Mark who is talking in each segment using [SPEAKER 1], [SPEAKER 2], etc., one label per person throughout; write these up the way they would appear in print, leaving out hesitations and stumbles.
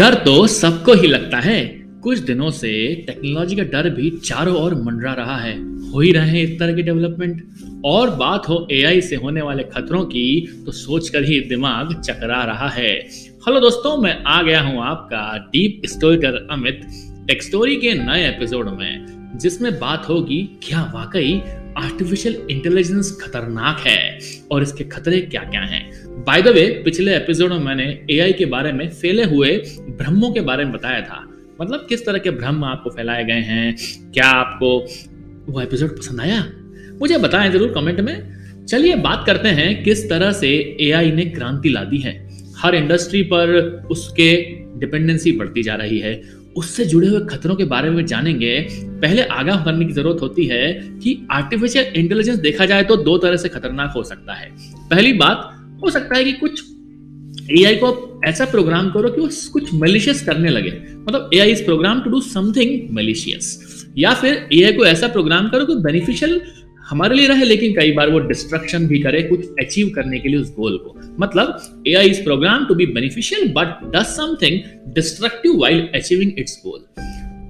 [SPEAKER 1] डर तो सबको ही लगता है। कुछ दिनों से टेक्नोलॉजी का डर भी चारों ओर मंडरा रहा है। हो ही रहे हैं इस तरह के डेवलपमेंट। और बात हो एआई से होने वाले खतरों की तो सोचकर ही दिमाग चकरा रहा है। हेलो दोस्तों, मैं आ गया हूं आपका deep storyteller Amit take story के नए एपिसोड में, जिसमें बात होगी क्या वाकई आर्टिफिशियल इंटेलिजेंस खतरनाक है और इसके खतरे क्या क्या हैं। बाय द वे, पिछले एपिसोड में मैंने एआई के बारे में फैले हुए भ्रमों के बारे में बताया था। मतलब किस तरह के भ्रम आपको फैलाए गए हैं। क्या आपको वो एपिसोड पसंद आया? मुझे बताएं जरूर कमेंट में। चलिए बात करते हैं किस तरह से एआई ने क्रांति ला दी है। हर इंडस्ट्री पर उसके डिपेंडेंसी बढ़ती जा रही है। उससे जुड़े हुए खतरों के बारे में जानेंगे। पहले आगाह करने की जरूरत होती है कि आर्टिफिशियल इंटेलिजेंस देखा जाए तो दो तरह से खतरनाक हो सकता है। पहली बात, हो सकता है कि कुछ एआई को ऐसा प्रोग्राम करो कि वो कुछ मैलिशियस करने लगे। मतलब AI is program to do something malicious. या फिर एआई को ऐसा प्रोग्राम करो कि बेनिफिशियल हमारे लिए रहे, लेकिन कई बार वो डिस्ट्रक्शन भी करे कुछ अचीव करने के लिए उस गोल को। मतलब AI is program to be beneficial but does something destructive while achieving its goal.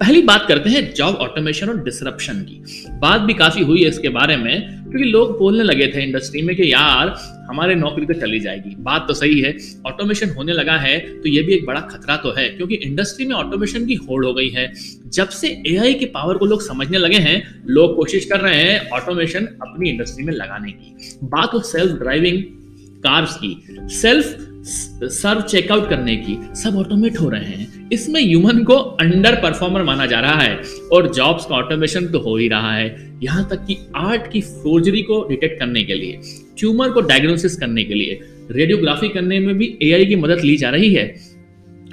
[SPEAKER 1] पहली बात करते हैं जॉब ऑटोमेशन और डिसरप्शन की। बात भी काफी हुई है इसके बारे में, क्योंकि लोग बोलने लगे थे इंडस्ट्री में कि यार हमारे नौकरी तो चली जाएगी। बात तो सही है, ऑटोमेशन होने लगा है तो ये भी एक बड़ा खतरा तो है, क्योंकि इंडस्ट्री में ऑटोमेशन की होड़ हो गई है। जब से एआई की पावर को लोग समझने लगे हैं, लोग कोशिश कर रहे हैं ऑटोमेशन अपनी इंडस्ट्री में लगाने की। बात हो सेल्फ ड्राइविंग कार्स की, सेल्फ सर्व चेकआउट करने की, सब ऑटोमेट हो रहे हैं। इसमें ह्यूमन को अंडर परफॉर्मर माना जा रहा है और जॉब्स का ऑटोमेशन तो हो ही रहा है। यहां तक कि आर्ट की फोर्जरी को डिटेक्ट करने के लिए, ट्यूमर को डायग्नोसिस करने के लिए, रेडियोग्राफी करने में भी एआई की मदद ली जा रही है।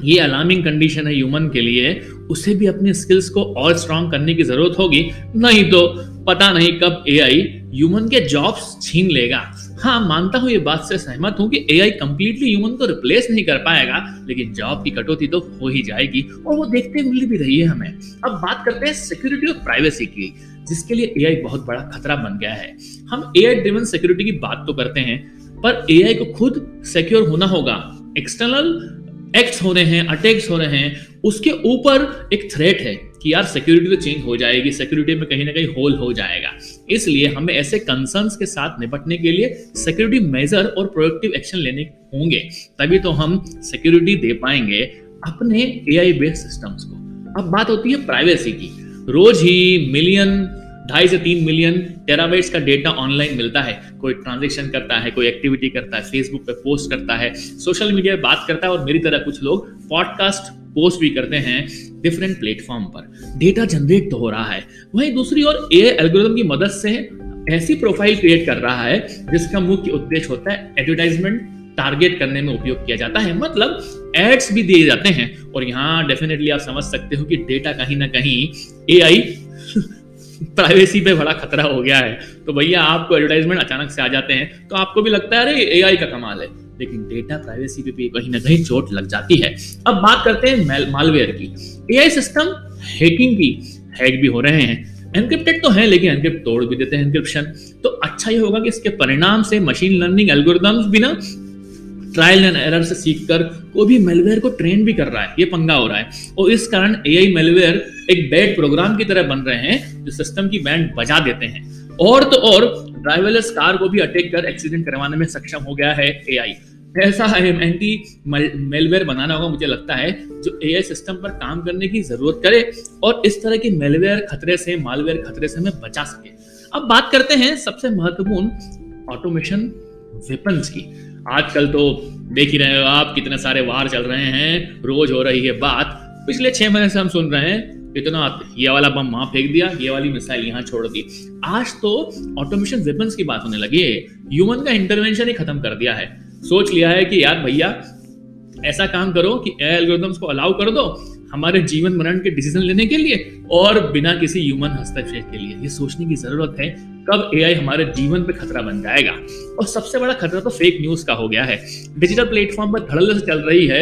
[SPEAKER 1] ये अलार्मिंग कंडीशन है ह्यूमन के लिए। उसे भी अपने स्किल्स को और स्ट्रांग करने की जरूरत होगी, नहीं तो पता नहीं कब एआई ह्यूमन के जॉब्स छीन लेगा। हाँ, मानता हूं, ये बात से सहमत हूं कि एआई कंप्लीटली ह्यूमन को रिप्लेस नहीं कर पाएगा, लेकिन जॉब की कटौती तो हो ही जाएगी और वो देखते मिल भी रही है हमें। अब बात करते हैं सिक्योरिटी और प्राइवेसी की, जिसके लिए एआई बहुत बड़ा खतरा बन गया है। हम एआई ड्रिवन सिक्योरिटी की बात तो करते हैं, पर एआई को खुद सिक्योर होना होगा। एक्सटर्नल एक्ट्स हो रहे हैं, अटैक्स हो रहे हैं, उसके ऊपर एक थ्रेट है कि यार सिक्योरिटी तो चेंज हो जाएगी, सिक्योरिटी में कहीं ना कहीं होल हो जाएगा। इसलिए हमें ऐसे कंसर्न्स के साथ निपटने के लिए सिक्योरिटी मेजर और प्रोएक्टिव एक्शन लेने होंगे, तभी तो हम सिक्योरिटी दे पाएंगे अपने एआई बेस्ड सिस्टम्स को। अब बात होती है प्राइवेसी की। रोज ही 2.5 से 3 मिलियन टेराबाइट्स का डेटा ऑनलाइन मिलता है। कोई ट्रांजैक्शन करता है, कोई एक्टिविटी करता है, फेसबुक पे पोस्ट करता है, सोशल मीडिया पे बात करता है, और मेरी तरह कुछ लोग पॉडकास्ट पोस्ट भी करते हैं डिफरेंट प्लेटफॉर्म पर। डेटा जनरेट तो हो रहा है, वहीं दूसरी ओर एआई एल्गोरिथम की मदद से ऐसी प्रोफाइल क्रिएट कर रहा है जिसका मुख्य उद्देश्य होता है एडवर्टाइजमेंट टारगेट करने में उपयोग किया जाता है। मतलब एड्स भी दिए जाते हैं, और यहाँ डेफिनेटली आप समझ सकते हो कि डेटा कहीं ना कहीं एआई प्राइवेसी पे बड़ा खतरा हो गया है। तो भैया आपको एडवर्टाइजमेंट अचानक से आ जाते हैं तो आपको भी लगता है अरे एआई का कमाल है, लेकिन डेटा प्राइवेसी पे भी कहीं ना कहीं चोट लग जाती है। अब बात करते हैं मालवेयर की। एआई सिस्टम हैकिंग की, हैक भी हो रहे हैं। एनक्रिप्टेड तो है, लेकिन एनक्रिप्ट तोड़ भी देते हैं एनक्रिप्शन। तो अच्छा ये होगा कि इसके परिणाम से मशीन लर्निंग एल्गोरिथम्स भी ना ट्रायल एंड एरर से सीखकर कोई भी मेलवेयर को ट्रेन भी कर रहा है। ये पंगा हो रहा है, और इस कारण एआई मेलवेयर एक बैड प्रोग्राम की तरह बन रहे हैं जो सिस्टम की बैंड बजा देते हैं। और तो और ड्राइवरलेस कार को भी अटैक कर एक्सीडेंट करवाने में सक्षम हो गया है एआई। ऐसा एंटी मेलवेयर बनाना होगा, मुझे लगता है, जो एआई सिस्टम पर काम करने की जरूरत करे और इस तरह की मेलवेयर खतरे से, मालवेयर खतरे से हमें बचा सके। अब बात करते हैं सबसे महत्वपूर्ण ऑटोमेशन वेपन्स की। आजकल तो देख ही रहे हो आप, कितने सारे वार चल रहे हैं, रोज हो रही है बात। पिछले 6 महीने से हम सुन रहे हैं इतना, ये वाला बम वहां फेंक दिया, ये वाली मिसाइल यहाँ छोड़ दी। आज तो ऑटोमेशन वेपन्स की बात होने लगी है। ह्यूमन का इंटरवेंशन ही खत्म कर दिया है। सोच लिया है कि यार भैया ऐसा काम करो कि एआई एल्गोरिथम्स को अलाउ कर दो हमारे जीवन मरण के डिसीजन लेने के लिए, और बिना किसी ह्यूमन हस्तक्षेप के लिए। ये सोचने की जरूरत है कब एआई हमारे जीवन पे खतरा बन जाएगा। और सबसे बड़ा खतरा तो फेक न्यूज का हो गया है। डिजिटल प्लेटफॉर्म पर धड़ल्ले से चल रही है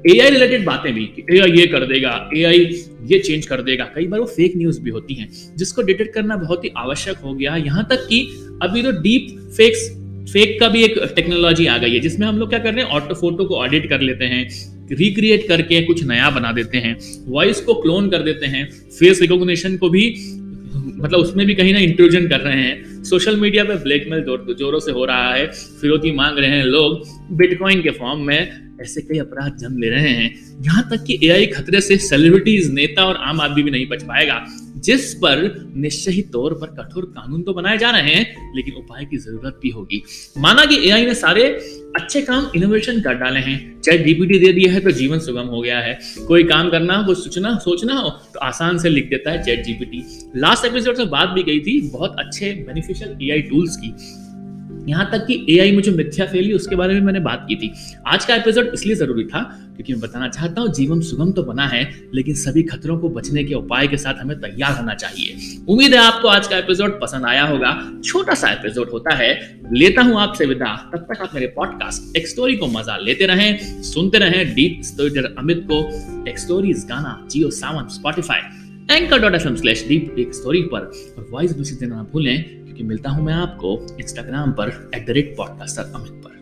[SPEAKER 1] एआई रिलेटेड बातें भी, कि एआई ये कर देगा, एआई ये चेंज कर देगा। कई बार वो फेक न्यूज भी होती हैं, जिसको डिटेक्ट करना बहुत ही आवश्यक हो गया। यहाँ तक कि अभी तो डीप फेक का भी एक टेक्नोलॉजी आ गई है, जिसमें हम लोग क्या कर रहे हैं, ऑटो फोटो को ऑडिट कर लेते हैं, रिक्रिएट करके कुछ नया बना देते हैं, वॉइस को क्लोन कर देते हैं, फेस रिकॉग्निशन को भी मतलब उसमें भी कहीं ना इंट्रूजन कर रहे हैं। सोशल मीडिया पे ब्लैकमेल जोरों से हो रहा है, फिरौती मांग रहे हैं लोग बिटकॉइन के फॉर्म में, ऐसे कई अपराध जन्म ले रहे हैं। यहाँ तक कि एआई खतरे से सेलिब्रिटीज, नेता और आम आदमी भी नहीं बच पाएगा, जिस पर निश्चित तौर पर कठोर कानून तो बनाए जा रहे हैं, लेकिन उपाय की जरूरत भी होगी। माना कि एआई ने सारे अच्छे काम इनोवेशन कर डाले हैं, चाहे जीपीटी दे दिया है तो जीवन सुगम हो गया है। कोई काम करना हो, कुछ सोचना हो तो आसान से लिख देता है चैट जीपीटी। लास्ट एपिसोड में बात भी गई थी बहुत अच्छे बेनिफिशियल एआई टूल्स की, यहाँ तक कि एआई में जो मिथ्या फैली उसके बारे में मैंने बात की थी। आज का एपिसोड इसलिए जरूरी था क्योंकि मैं बताना चाहता हूँ जीवन सुगम तो बना है, लेकिन सभी खतरों को बचने के उपाय के साथ हमें तैयार होना चाहिए। उम्मीद है आपको आज का एपिसोड पसंद आया होगा। छोटा सा एपिसोड होता है, लेता हूँ आपसे विदा। तब तक आप मेरे पॉडकास्ट एक स्टोरी को मजा लेते रहें, सुनते रहें डीप स्टोरीटेलर अमित को। एक स्टोरीज गाना जियो सावन स्पॉटिफाई anchor.fm/deep एक स्टोरी पर, और वॉइस मैसेज देना ना भूलें, क्योंकि मिलता हूं मैं आपको इंस्टाग्राम पर @podcaster अमित पर।